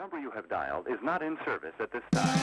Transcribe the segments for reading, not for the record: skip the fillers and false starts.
number you have dialed is not in service at this time.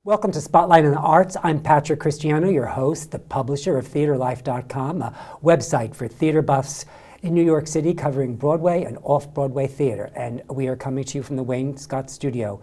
Welcome to Spotlight on the Arts. I'm Patrick Cristiano, your host, the publisher of TheaterLife.com, a website for theater buffs in New York City covering Broadway and off-Broadway theater. And we are coming to you from the Wayne Scott studio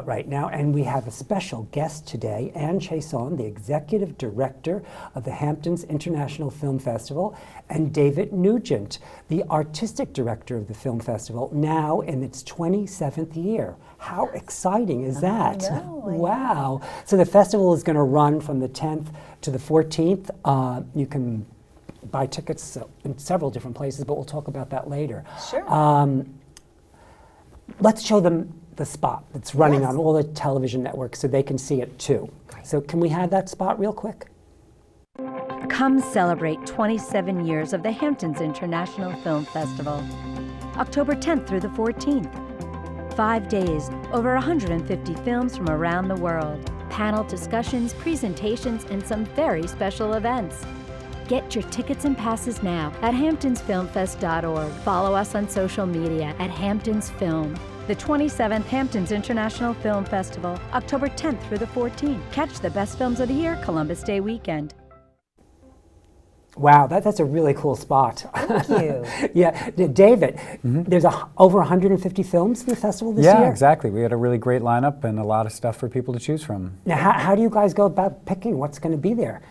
right now. And we have a special guest today, Anne Chaisson, the executive director of the Hamptons International Film Festival, and David Nugent, the artistic director of the film festival, now in its 27th year. How exciting is that? I know. Wow. So the festival is going to run from the 10th to the 14th. You can buy tickets in several different places, but we'll talk about that later. Sure. Let's show them the spot that's running Yes. on all the television networks so they can see it too. Great. So can we have that spot real quick? Come celebrate 27 years of the Hamptons International Film Festival. October 10th through the 14th. 5 days, over 150 films from around the world. Panel discussions, presentations, and some very special events. Get your tickets and passes now at hamptonsfilmfest.org. Follow us on social media at Hamptons Film. The 27th Hamptons International Film Festival, October 10th through the 14th. Catch the best films of the year, Columbus Day weekend. Wow, that's a really cool spot. Thank you. Yeah, David, there's over 150 films in the festival this year? Yeah, exactly. We had a really great lineup and a lot of stuff for people to choose from. Now, how do you guys go about picking what's going to be there?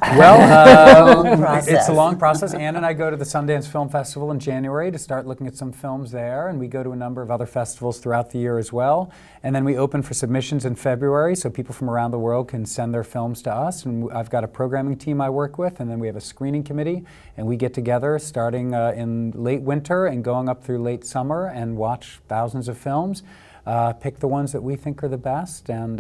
Well, Long process. it's a long process. Ann and I go to the Sundance Film Festival in January to start looking at some films there, and we go to a number of other festivals throughout the year as well. And then we open for submissions in February, so people from around the world can send their films to us. And I've got a programming team I work with, and then we have a screening committee, and we get together starting in late winter and going up through late summer and watch thousands of films. Pick the ones that we think are the best and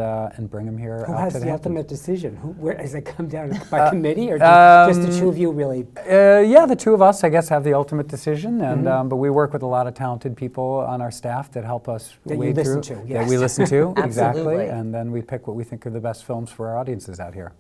bring them here. Who out has to the Hamptons. ultimate decision? Where does it come down by committee, or just the two of you really? Yeah, the two of us, I guess, have the ultimate decision, and but we work with a lot of talented people on our staff that help us That you wade listen through. to, That yes. we listen to, exactly, Absolutely. and then we pick what we think are the best films for our audiences out here.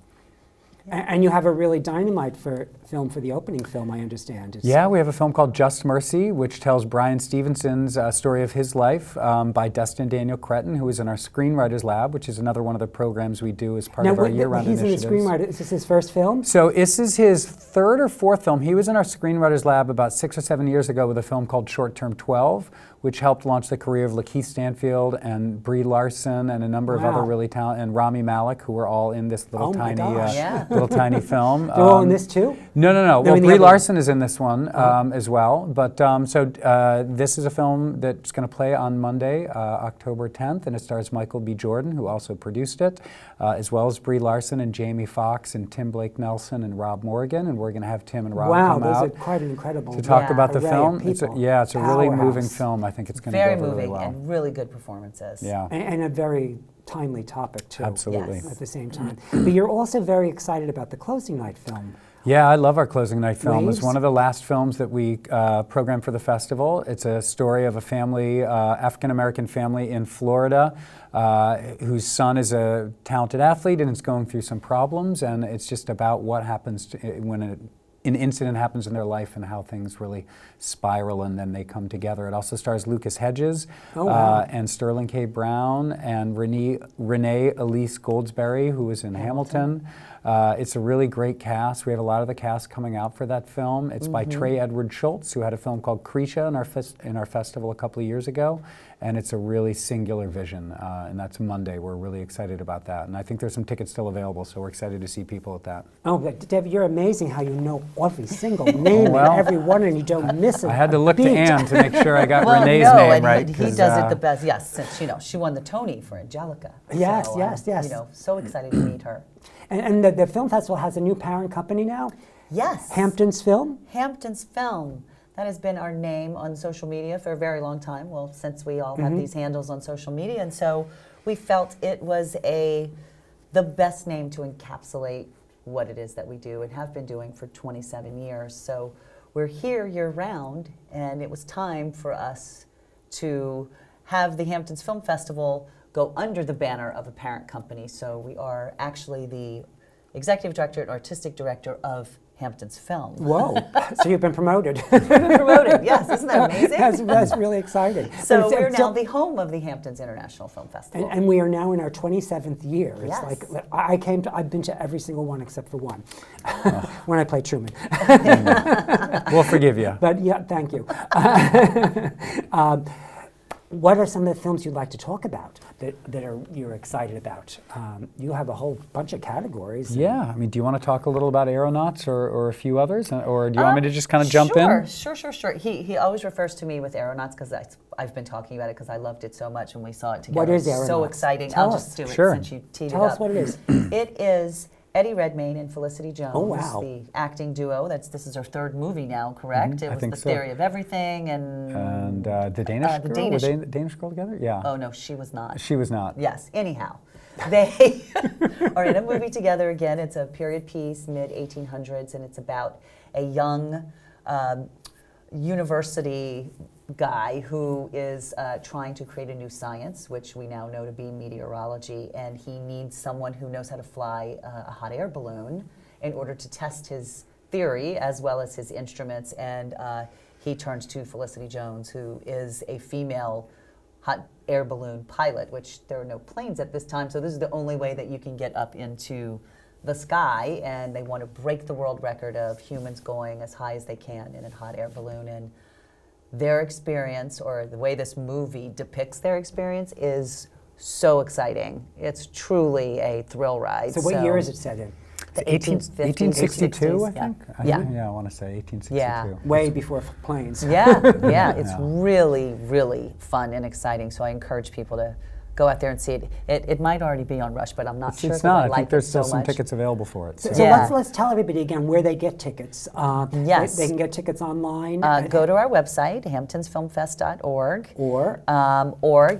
And you have a really dynamite film for the opening film, I understand. Yeah, we have a film called Just Mercy, which tells Brian Stevenson's story of his life by Destin Daniel Cretton, who is in our Screenwriters Lab, which is another one of the programs we do as part of our year-round he's initiatives. in the screenwriter. Is this his first film? So this is his third or fourth film. He was in our Screenwriters Lab about 6 or 7 years ago with a film called Short Term 12, which helped launch the career of Lakeith Stanfield and Brie Larson and a number of other really talented, and Rami Malek, who were all in this little little tiny film. They're all in this too? No. They're Well, in the Brie other Larson is in this one as well. But this is a film that's going to play on Monday, October 10th, and it stars Michael B. Jordan, who also produced it, as well as Brie Larson and Jamie Foxx and Tim Blake Nelson and Rob Morgan. And we're going to have Tim and Rob come those out are quite an incredible to talk about the array film. of It's a people. it's a really moving Powerhouse. film. I think it's going to Very go over really moving well. and really good performances. Yeah, And a very timely topic too. absolutely. Yes. At the same time. But you're also very excited about the closing night film. Yeah, I love our closing night film. Waves? It's one of the last films that we programmed for the festival. It's a story of a family, African-American family in Florida, whose son is a talented athlete and is going through some problems, and it's just about what happens when an incident happens in their life and how things really spiral and then they come together. It also stars Lucas Hedges and Sterling K. Brown and Renee Elise Goldsberry, who was in Hamilton. It's a really great cast. We have a lot of the cast coming out for that film. It's by Trey Edward Schultz, who had a film called Krisha in our festival a couple of years ago. And it's a really singular vision, and that's Monday. We're really excited about that. And I think there's some tickets still available, so we're excited to see people at that. Oh, but Debbie, you're amazing how you know every single name and every one, and you don't miss it. I had to look to Ann to make sure I got Well, Renee's no, name and right. he 'cause, does it the best. Yes, since she won the Tony for Angelica. Yes, So, yes. So excited to meet her. And the film festival has a new parent company now, Yes. Hamptons Film. Hamptons Film. That has been our name on social media for a very long time. Well, since we all have these handles on social media, and so we felt it was the best name to encapsulate what it is that we do and have been doing for 27 years. So we're here year-round, and it was time for us to have the Hamptons Film Festival go under the banner of a parent company. So we are actually the executive director and artistic director of Hamptons Film. Whoa! So you've been promoted. Promoted, yes. Isn't that amazing? That's really exciting. So But we're it's- now the home of the Hamptons International Film Festival. And we are now in our 27th year. It's Yes. like I've been to every single one except for one, when I played Truman. We'll forgive you. But yeah, thank you. What are some of the films you'd like to talk about you're excited about? You have a whole bunch of categories. Yeah, I mean, do you want to talk a little about Aeronauts or a few others? Or do you want me to just kind of jump in? Sure. He always refers to me with Aeronauts because I've been talking about it because I loved it so much and we saw it together. What is It's so Aeronauts? exciting. Tell I'll us. just do it Sure. since you teed Tell it us up. what it is. It is Eddie Redmayne and Felicity Jones, Oh, wow. the acting duo. This is her third movie now, correct? It I was think The so. Theory of Everything And the Danish the girl? Danish- Were they the Danish girl together? Yeah. Oh no, she was not. She was not. Yes, anyhow. They are in a movie together again. It's a period piece, mid-1800s, and it's about a young university guy who is trying to create a new science, which we now know to be meteorology, and he needs someone who knows how to fly a hot air balloon in order to test his theory as well as his instruments, and he turns to Felicity Jones, who is a female hot air balloon pilot, which there are no planes at this time, so this is the only way that you can get up into the sky, and they want to break the world record of humans going as high as they can in a hot air balloon. And their experience, or the way this movie depicts their experience, is so exciting. It's truly a thrill ride. So what year is it set in? The 1862, I think? Yeah. I want to say 1862. Yeah. Way before planes. Yeah, it's Yeah. really, really fun and exciting. So I encourage people to go out there and see it. It might already be on Rush, but I'm not sure. It's 'cause not. I I like think there's it still so some much. tickets available for it. So. So Yeah. let's tell everybody again where they get tickets. Yes. They can get tickets online. Go to our website, hamptonsfilmfest.org. Or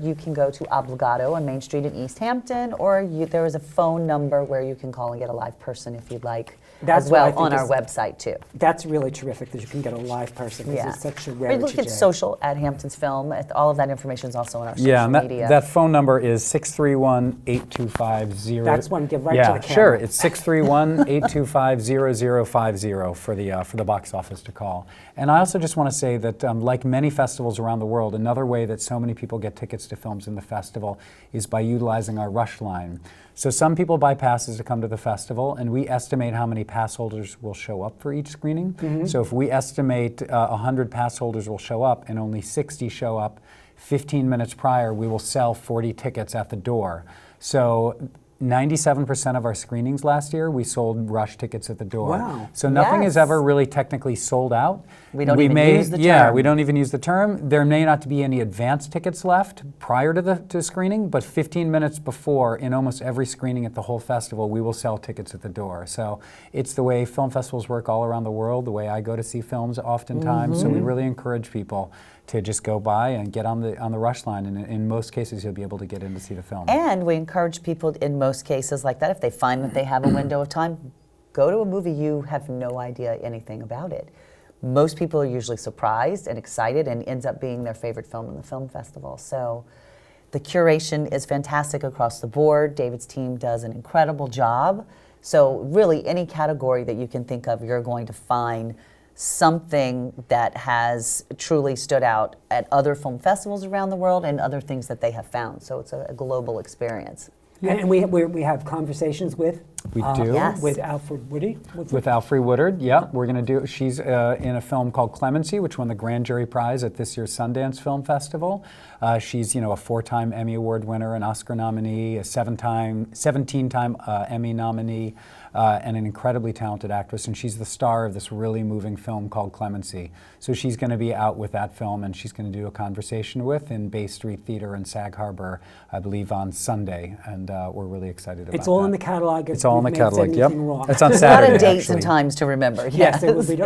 you can go to Obligado on Main Street in East Hampton, or there is a phone number where you can call and get a live person if you'd like, That's as what I well think on our is- website too. that's really terrific that you can get a live person because Yeah. it's such a Or rarity look at today. social at Hamptons Film. All of that information is also on our social Yeah, and media. that phone number is 631-8250. That's one, give right to yeah, the camera. sure. It's 631-825-0050 for the box office to call. And I also just want to say that, like many festivals around the world, another way that so many people get tickets to films in the festival is by utilizing our Rush line. So some people buy passes to come to the festival, and we estimate how many pass holders will show up for each screening. So if we estimate 100 pass holders will show up and only 60 show up, 15 minutes prior, we will sell 40 tickets at the door. So 97% of our screenings last year, we sold Rush tickets at the door. Wow. So nothing is Yes. ever really technically sold out. We don't even use the Yeah, term. we don't even use the term. There may not be any advance tickets left prior to the screening, but 15 minutes before, in almost every screening at the whole festival, we will sell tickets at the door. So it's the way film festivals work all around the world, the way I go to see films oftentimes. So we really encourage people to just go by and get on the Rush line, and in most cases you'll be able to get in to see the film. And we encourage people in most cases like that, if they find that they have a window of time, go to a movie you have no idea anything about it. Most people are usually surprised and excited, and ends up being their favorite film in the film festival. So the curation is fantastic across the board. David's team does an incredible job. So really any category that you can think of, you're going to find something that has truly stood out at other film festivals around the world and other things that they have found. So it's a global experience. And we have conversations with We do. Yes. with Alfred Woody. With Alfre Woodard, yep. We're going to do, she's in a film called Clemency, which won the Grand Jury Prize at this year's Sundance Film Festival. She's, a 4-time Emmy Award winner, an Oscar nominee, a 17-time Emmy nominee, and an incredibly talented actress. And she's the star of this really moving film called Clemency. So she's going to be out with that film, and she's going to do a conversation with in Bay Street Theater in Sag Harbor, I believe, on Sunday. And we're really excited about that. It's all in the catalog. It's all in the We've said catalog, yep. anything wrong. It's on A lot Saturday, of dates actually. and times to remember. Yes, it would be.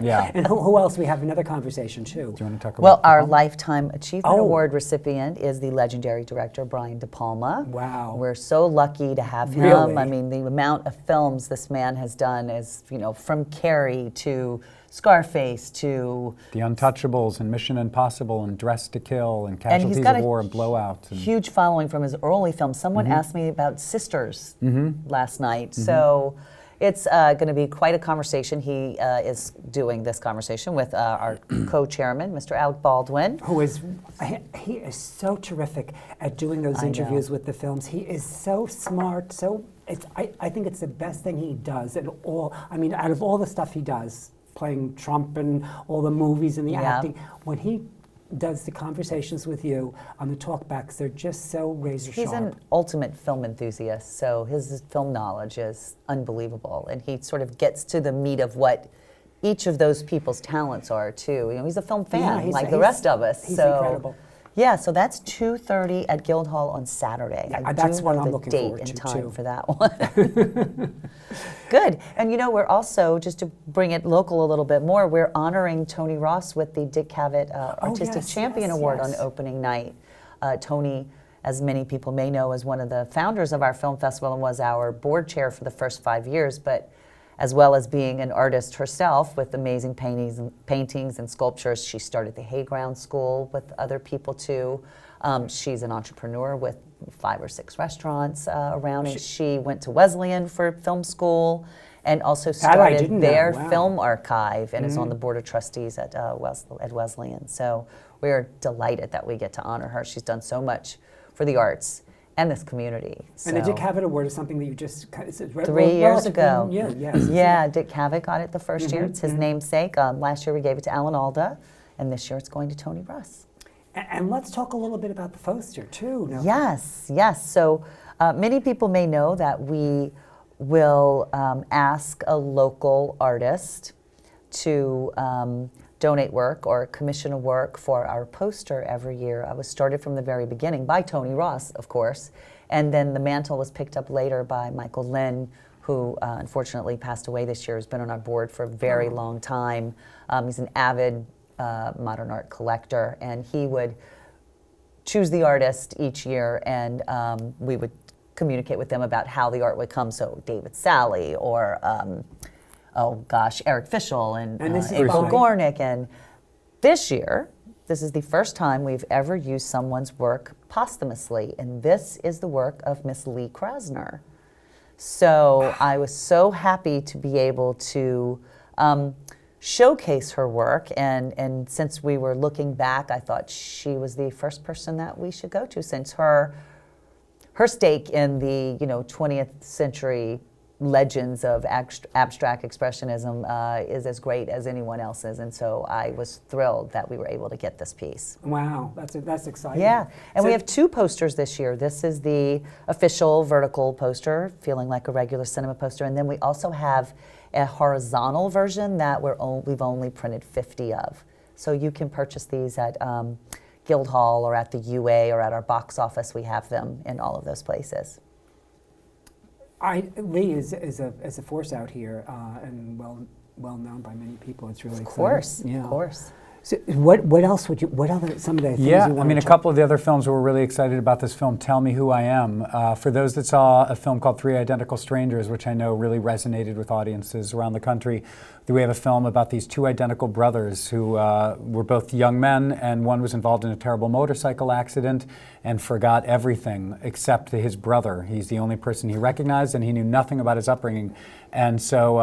Yeah. And who else? We have another conversation too. Do you want to talk about Well, the our film? Lifetime Achievement Oh. Award recipient is the legendary director Brian De Palma. Wow. We're so lucky to have him. Really? I mean, the amount of film films this man has done, as you know, from Carrie to Scarface to The Untouchables and Mission Impossible and Dressed to Kill and and Casualties he's got of a War and Blowout. And huge following from his early films. Someone asked me about Sisters last night, so it's going to be quite a conversation. He is doing this conversation with our co-chairman, Mr. Alec Baldwin. Who is, he is so terrific at doing those I interviews know. with the films. He is so smart, I think it's the best thing he does at all. I mean, out of all the stuff he does, playing Trump and all the movies and the Yeah. acting, when he does the conversations with you on the talkbacks, they're just so razor He's sharp. an ultimate film enthusiast, so his film knowledge is unbelievable, and he sort of gets to the meat of what each of those people's talents are too. You know, he's a film fan he's- like the he's- rest of us. he's so incredible. Yeah, so that's 2:30 at Guildhall on Saturday. Yeah, I that's do what know I'm the looking date forward and to, time too. for that one. Good, and you know, we're also, just to bring it local a little bit more, we're honoring Tony Ross with the Dick Cavett Artistic yes, Champion yes, Award yes. on opening night. Tony, as many people may know, is one of the founders of our film festival and was our board chair for the first 5 years, but as well as being an artist herself with amazing paintings and sculptures, she started the Hayground School with other people too. She's an entrepreneur with 5 or 6 restaurants around, and she went to Wesleyan for film school and also I started didn't know. their Wow. film archive and is on the board of trustees at Wesleyan. So we're delighted that we get to honor her. She's done so much for the arts and this community. And the So- Dick Cavett Award is something that you just, it's 3 years ago. Yeah, yes. Yeah, Dick Cavett got it the first year. It's his namesake. Last year we gave it to Alan Alda, and this year it's going to Tony Russ. And let's talk a little bit about the poster too. Now, Yes, yes. So many people may know that we will ask a local artist to donate work or commission a work for our poster every year. I was started from the very beginning by Tony Ross, of course, and then the mantle was picked up later by Michael Lynn, who unfortunately passed away this year. Has been on our board for a very long time. He's an avid modern art collector, and he would choose the artist each year, and we would communicate with them about how the art would come. So David Sally or Eric Fischel and And this is April by- Gornick. And this year, this is the first time we've ever used someone's work posthumously, and this is the work of Miss Lee Krasner. So I was so happy to be able to showcase her work, and since we were looking back, I thought she was the first person that we should go to, since her stake in the 20th century legends of abstract expressionism is as great as anyone else's, and so I was thrilled that we were able to get this piece. wow, that's exciting. Yeah, and we So- have 2 posters this year. This is the official vertical poster, feeling like a regular cinema poster, and then we also have a horizontal version that we've only printed 50 of. So you can purchase these at Guildhall or at the UA or at our box office. We have them in all of those places. Lee is a force out here and well known by many people. It's really Of course, exciting. Yeah. of course. So what else would you? What other some of the things Yeah, you I want mean, to a talk- couple of the other films we're really excited about this film, Tell Me Who I Am. For those that saw a film called Three Identical Strangers, which I know really resonated with audiences around the country, we have a film about these 2 identical brothers who were both young men, and one was involved in a terrible motorcycle accident and forgot everything except his brother. He's the only person he recognized, and he knew nothing about his upbringing. And so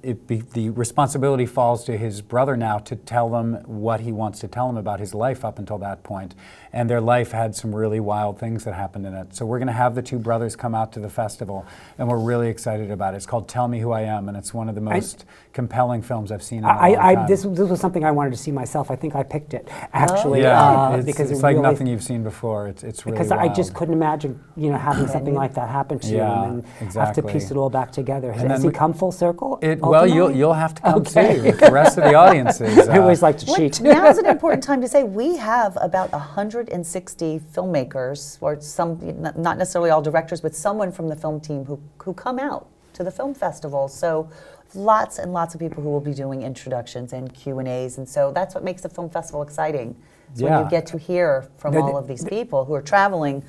the responsibility falls to his brother now to tell them what he wants to tell them about his life up until that point. And their life had some really wild things that happened in it. So we're going to have the 2 brothers come out to the festival, and we're really excited about it. It's called Tell Me Who I Am, and it's one of the most compelling films I've seen in a long time. This was something I wanted to see myself. I think I picked it actually. Yeah, because it's it like really, nothing you've seen before. It's really because wild. I just couldn't imagine having something like that happen to Yeah, him and have to exactly. piece it all back together. And Has then he we- come full circle? Well, ultimately? you'll have to come Okay. see with the rest of the audiences. I always like to cheat. Now is an important time to say we have about 160 filmmakers, or some, not necessarily all directors, but someone from the film team who come out to the film festival. So lots and lots of people who will be doing introductions and Q&As, and so that's what makes the film festival exciting. Is when Yeah. you get to hear from all of these people who are traveling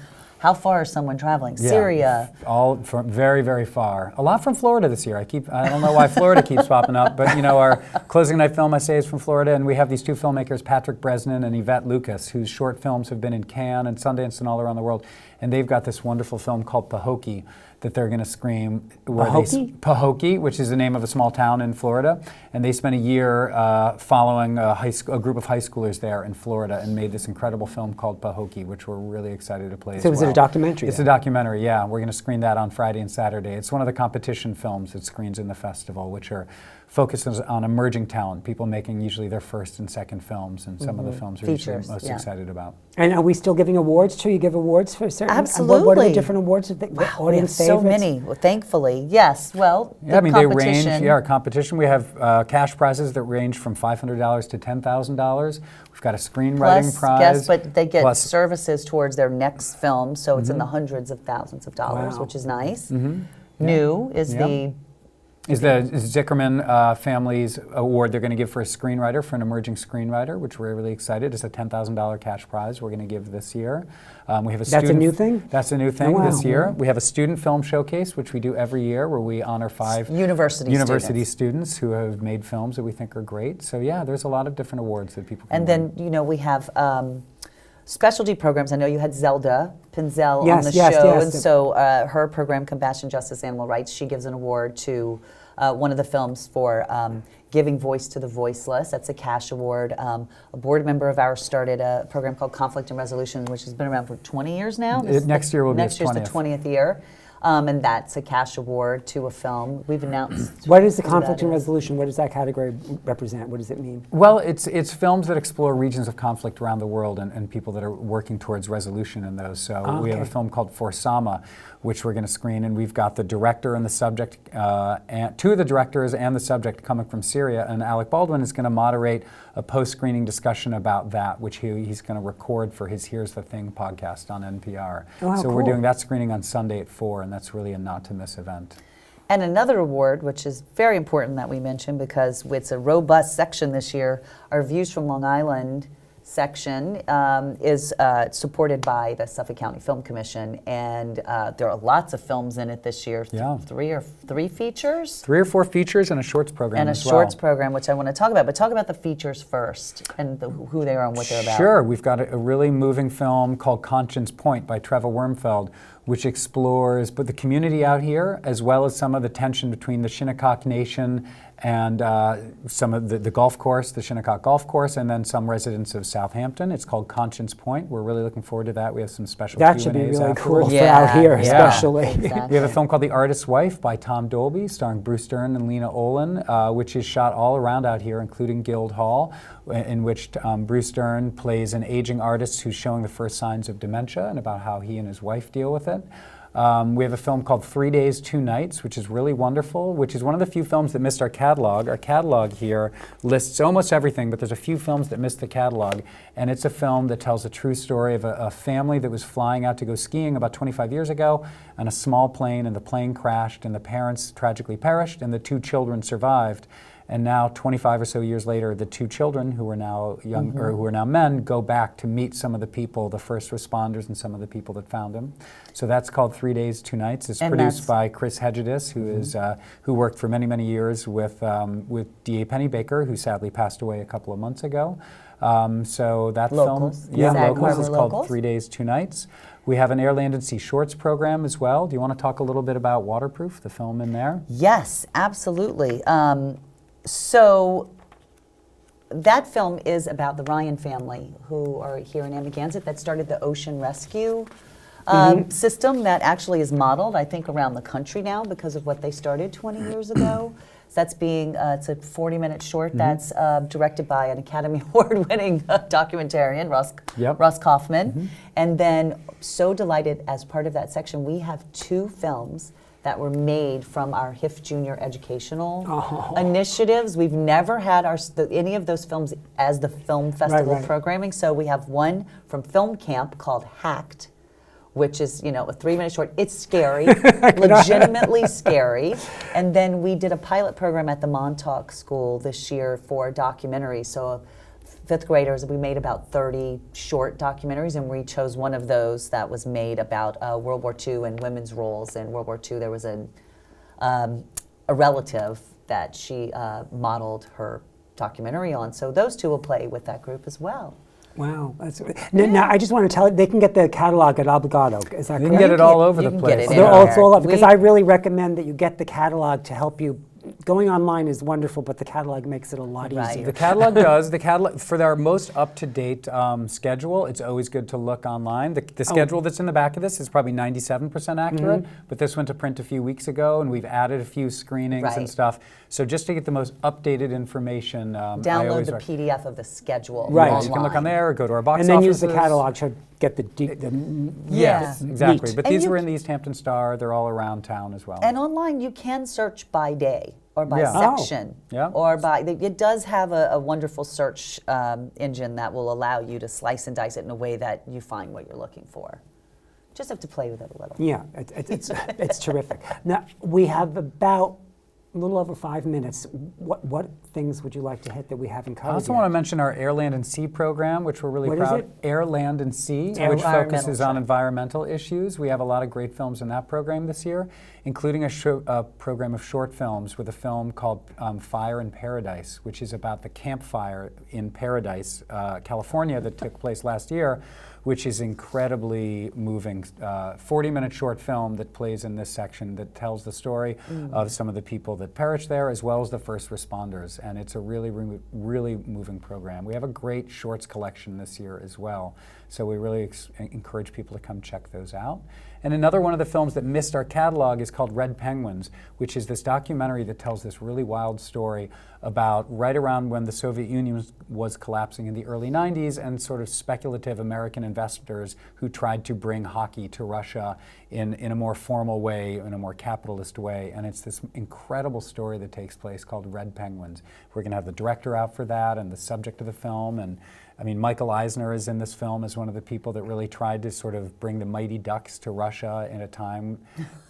How far is someone traveling? Yeah, Syria. all from very, very far. A lot from Florida this year. I don't know why Florida keeps popping up, but our closing night film, I say, is from Florida, and we have these two filmmakers, Patrick Bresnan and Yvette Lucas, whose short films have been in Cannes and Sundance and all around the world, and they've got this wonderful film called Pahokee that they're going to screen. Pahokee, which is the name of a small town in Florida, and they spent a year following a group of high schoolers there in Florida and made this incredible film called Pahokee, which we're really excited to play. So is it a documentary? It's a documentary, yeah. We're going to screen that on Friday and Saturday. It's one of the competition films that screens in the festival, which are focuses on emerging talent, people making usually their first and second films, and some of the films we're usually most excited about. And are we still giving awards too? You give awards for certain? Absolutely. What are the different awards? Audience we have favorites? so many, thankfully. Yes, well, Yeah, I mean, they range, competition. our competition, we have cash prizes that range from $500 to $10,000. We've got a screenwriting Plus, prize. yes, but they get plus- services towards their next film, so it's in the hundreds of thousands of dollars, Wow. which is nice. New is Yeah. Is the Zickerman Family's award they're going to give for a screenwriter, for an emerging screenwriter, which we're really excited. It's a $10,000 cash prize we're going to give this year. We have a That's a new thing? That's a new thing wow. this year. We have a student film showcase, which we do every year, where we honor 5 University students who have made films that we think are great. So yeah, there's a lot of different awards that people can And win. then, we have specialty programs. I know you had Zelda Pinzel on Yes, the yes, show, yes. and so her program, Compassion, Justice, Animal Rights, she gives an award to one of the films for giving voice to the voiceless. That's a cash award. A board member of ours started a program called Conflict and Resolution, which has been around for 20 years now. Next year will be its Next year's the 20th year. And that's a cash award to a film. We've announced. What is the who conflict that and is. resolution? What does that category represent? What does it mean? Well, it's films that explore regions of conflict around the world and people that are working towards resolution in those. So we have a film called Forsama, which we're going to screen, and we've got the director and the subject, and 2 of the directors and the subject coming from Syria, and Alec Baldwin is going to moderate a post-screening discussion about that, which he's going to record for his Here's the Thing podcast on NPR. Oh, so we're cool. doing that screening on Sunday at 4, and that's really a not-to-miss event. And another award, which is very important that we mention because it's a robust section this year, our Views from Long Island section is supported by the Suffolk County Film Commission, and there are lots of films in it this year. Yeah. 3 features? 3 or 4 features and a shorts program And a as well. shorts program, which I want to talk about. But talk about the features first and who they are and what they're about. Sure. We've got a really moving film called Conscience Point by Trevor Wormfeld, which explores both the community out here as well as some of the tension between the Shinnecock Nation and some of the golf course, the Shinnecock Golf Course, and then some residents of Southampton. It's called Conscience Point. We're really looking forward to that. We have some special That Q&As should be really afterwards. cool for Yeah, out here, yeah. especially. Exactly. We have a film called The Artist's Wife by Tom Dolby, starring Bruce Dern and Lena Olin, which is shot all around out here, including Guildhall, in which Bruce Dern plays an aging artist who's showing the first signs of dementia, and about how he and his wife deal with it. We have a film called 3 Days, 2 Nights, which is really wonderful, which is one of the few films that missed our catalog. Our catalog here lists almost everything, but there's a few films that missed the catalog. And it's a film that tells a true story of a family that was flying out to go skiing about 25 years ago on a small plane, and the plane crashed, and the parents tragically perished, and the 2 children survived. And now, 25 or so years later, the 2 children, who are now young or who are now men, go back to meet some of the people, the first responders, and some of the people that found them. So that's called 3 Days, 2 Nights. It's produced by Chris Hedgedis, who is who worked for many, many years with D.A. Pennybaker, who sadly passed away a couple of months ago. So that Locals. film, yeah, Zach Locals, Harbor is called Locals. 3 Days, 2 Nights. We have an Air, Land, and Sea Shorts program as well. Do you want to talk a little bit about Waterproof, the film in there? Yes, absolutely. So that film is about the Ryan family, who are here in Amagansett, that started the ocean rescue system that actually is modeled, I think, around the country now because of what they started 20 years ago. So that's it's a 40-minute short that's directed by an Academy Award-winning documentarian, Russ Kaufman. And then, so delighted, as part of that section, we have 2 films that were made from our HIF Junior educational initiatives. We've never had any of those films as the film festival programming. So we have one from Film Camp called Hacked, which is, a 3-minute short. It's scary, legitimately scary. And then we did a pilot program at the Montauk School this year for a documentary. So fifth graders. We made about 30 short documentaries, and we chose one of those that was made about World War II and women's roles in World War II. There was a relative that she modeled her documentary on. So those two will play with that group as well. Wow. Now, I just want to tell you, they can get the catalog at Obligado. Is that correct? You can get it all over You the can place. get it They're all, it's anywhere. all over, because I really recommend that you get the catalog to help you. Going online is wonderful, but the catalog makes it a lot Right. easier. The catalog does. The catalog, for our most up-to-date schedule, it's always good to look online. The schedule that's in the back of this is probably 97% accurate, but this went to print a few weeks ago, and we've added a few screenings and Right. stuff. So just to get the most updated information, I Download always the PDF of the schedule Right. online. You can look on there, or go to our box And then use the offices. catalog to get the Yes, Yeah. exactly. Neat. But And these you were in the East Hampton Star. They're all around town as well. And online, you can search by day or by Yeah. Oh. section, Yeah. or by. It does have a wonderful search engine that will allow you to slice and dice it in a way that you find what you're looking for. Just have to play with it a little. Yeah, it's terrific. Now, we have about a little over 5 minutes. What things would you like to hit that we haven't covered I also yet? want to mention our Air, Land, and Sea program, which we're really What is proud. it? Air, Land, and Sea, which Environmental focuses on track. environmental issues. We have a lot of great films in that program this year, including a program of short films with a film called Fire in Paradise, which is about the campfire in Paradise, California, that took place last year, which is incredibly moving. 40-minute short film that plays in this section that tells the story of some of the people that perished there, as well as the first responders. And it's a really, really moving program. We have a great shorts collection this year as well. So we really encourage people to come check those out. And another one of the films that missed our catalog is called Red Penguins, which is this documentary that tells this really wild story about right around when the Soviet Union was collapsing in the early 90s, and sort of speculative American investors who tried to bring hockey to Russia in a more formal way, in a more capitalist way. And it's this incredible story that takes place called Red Penguins. We're going to have the director out for that and the subject of the film. And I mean, Michael Eisner is in this film as one of the people that really tried to sort of bring the Mighty Ducks to Russia in a time.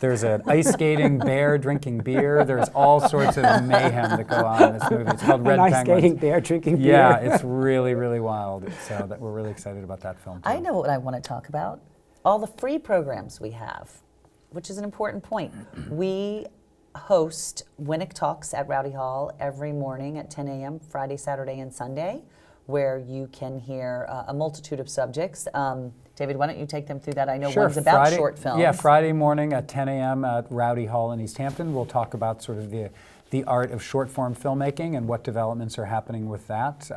There's an ice skating bear drinking beer. There's all sorts of mayhem that go on in this movie. It's called Red An ice Penguins. skating bear drinking beer. Yeah, it's really, really wild. So that we're really excited about that film too. I know what I want to talk about. All the free programs we have, which is an important point. We host Winnick Talks at Rowdy Hall every morning at 10 a.m., Friday, Saturday, and Sunday, where you can hear a multitude of subjects. David, why don't you take them through that? I know Sure. one's about Friday, short films. Yeah, Friday morning at 10 a.m. at Rowdy Hall in East Hampton. We'll talk about sort of the art of short-form filmmaking and what developments are happening with that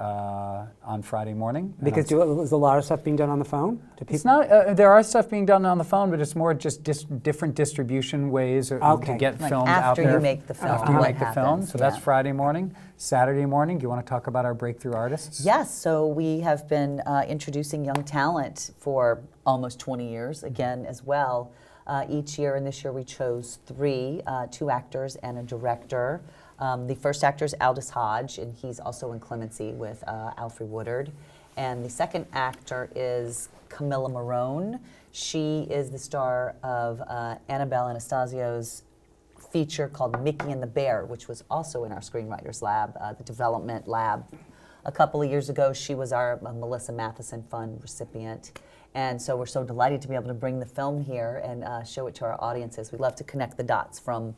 on Friday morning. Because there's a lot of stuff being done on the phone? Do people? It's not. There are stuff being done on the phone, but it's more just different distribution ways Okay. to get Like films after out there. you make the film, After you what make the film. happens, So that's yeah. Friday morning. Saturday morning, do you want to talk about our breakthrough artists? Yes, so we have been introducing young talent for almost 20 years, again, as well, each year. And this year we chose 3, 2 actors and a director. The first actor is Aldous Hodge, and he's also in Clemency with Alfred Woodard. And the second actor is Camilla Marone. She is the star of Annabelle Anastasio's feature called Mickey and the Bear, which was also in our Screenwriters Lab, the development lab. A couple of years ago, she was our Melissa Matheson Fund recipient. And so we're so delighted to be able to bring the film here and show it to our audiences. We love to connect the dots from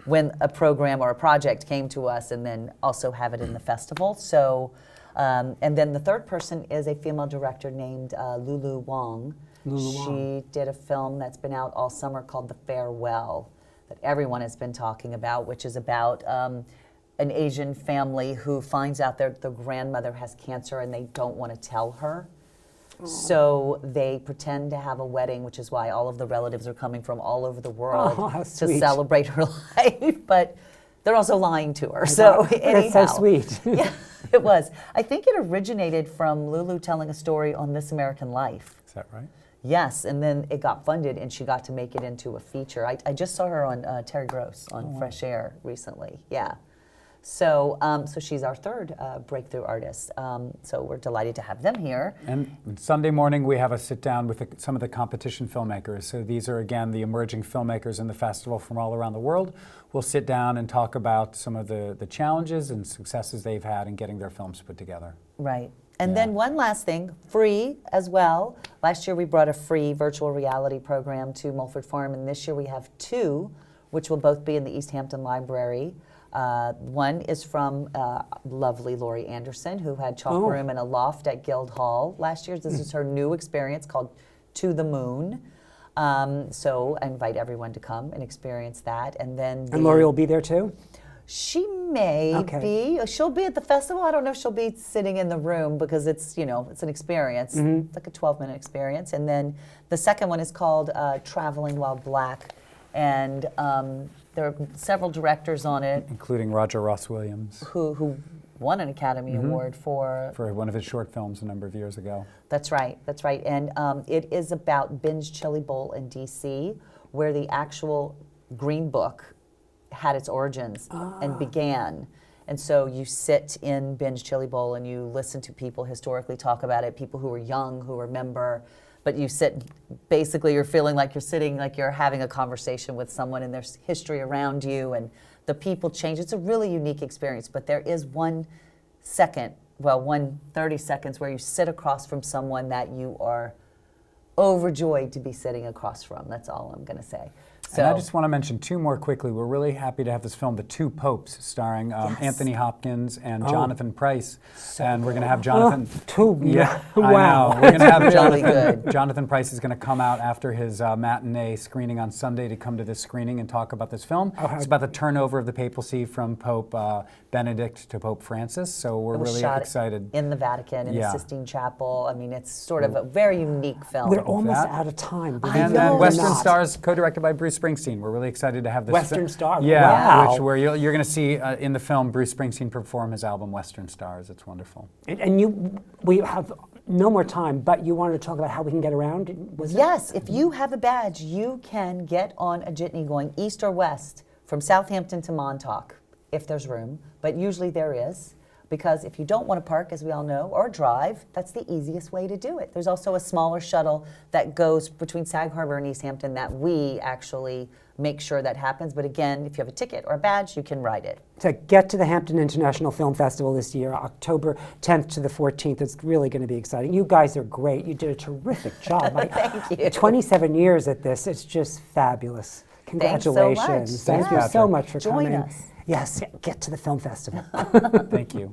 when a program or a project came to us and then also have it in the festival. So, and then the third person is a female director named Lulu Wong. She did a film that's been out all summer called The Farewell, that everyone has been talking about, which is about an Asian family who finds out their grandmother has cancer and they don't want to tell her. So they pretend to have a wedding, which is why all of the relatives are coming from all over the world how to sweet. celebrate her life, but they're also lying to her. So That's so anyhow. sweet. Yeah, it was. I think it originated from Lulu telling a story on This American Life. Is that right? Yes, and then it got funded and she got to make it into a feature. I just saw her on Terry Gross on Fresh Air recently, yeah. So, so she's our third breakthrough artist. So we're delighted to have them here. And Sunday morning we have a sit down with some of the competition filmmakers. So these are again the emerging filmmakers in the festival from all around the world. We'll sit down and talk about some of the challenges and successes they've had in getting their films put together. Right. And then one last thing, free as well. Last year we brought a free virtual reality program to Mulford Farm, and this year we have two, which will both be in the East Hampton Library. One is from lovely Laurie Anderson, who had Chalk Room and a Loft at Guildhall last year. This is her new experience called To the Moon. So I invite everyone to come and experience that. And then Laurie will be there too? She may be. She'll be at the festival. I don't know if she'll be sitting in the room because it's, it's an experience. It's like a 12-minute experience. And then the second one is called Traveling While Black. And there are several directors on it. Including Roger Ross Williams. Who won an Academy Award for one of his short films a number of years ago. That's right, that's right. And it is about Binge Chili Bowl in D.C., where the actual Green Book had its origins and began. And so you sit in Binge Chili Bowl and you listen to people historically talk about it, people who were young, who remember, but you sit, basically you're feeling like you're sitting, like you're having a conversation with someone and there's history around you and the people change. It's a really unique experience, but there is 1 second, 30 seconds where you sit across from someone that you are overjoyed to be sitting across from. That's all I'm going to say. So, and I just want to mention two more quickly. We're really happy to have this film, The Two Popes, starring Anthony Hopkins and Jonathan Pryce. And we're going to have Jonathan. Yeah, wow. I know. We're going to have Really Jonathan. good. Jonathan Pryce is going to come out after his matinee screening on Sunday to come to this screening and talk about this film. It's about the turnover of the papacy from Pope Benedict to Pope Francis. So we're really excited. In the Vatican, in the Sistine Chapel. I mean, it's sort of a very unique film. We're almost out of time. And then Western Stars, co-directed by Bruce Springsteen. We're really excited to have this. Western Star. Yeah, Wow. where you're going to see in the film Bruce Springsteen perform his album Western Stars. It's wonderful. And we have no more time, but you wanted to talk about how we can get around? Yes, if you have a badge, you can get on a jitney going east or west from Southampton to Montauk, if there's room, but usually there is. Because if you don't want to park, as we all know, or drive, that's the easiest way to do it. There's also a smaller shuttle that goes between Sag Harbor and East Hampton that we actually make sure that happens. But again, if you have a ticket or a badge, you can ride it. To get to the Hampton International Film Festival this year, October 10th to the 14th, it's really going to be exciting. You guys are great. You did a terrific job. Thank you. 27 years at this. It's just fabulous. Congratulations. Thanks so much. Thank you so much for Join coming. us. Yes, get to the film festival. Thank you.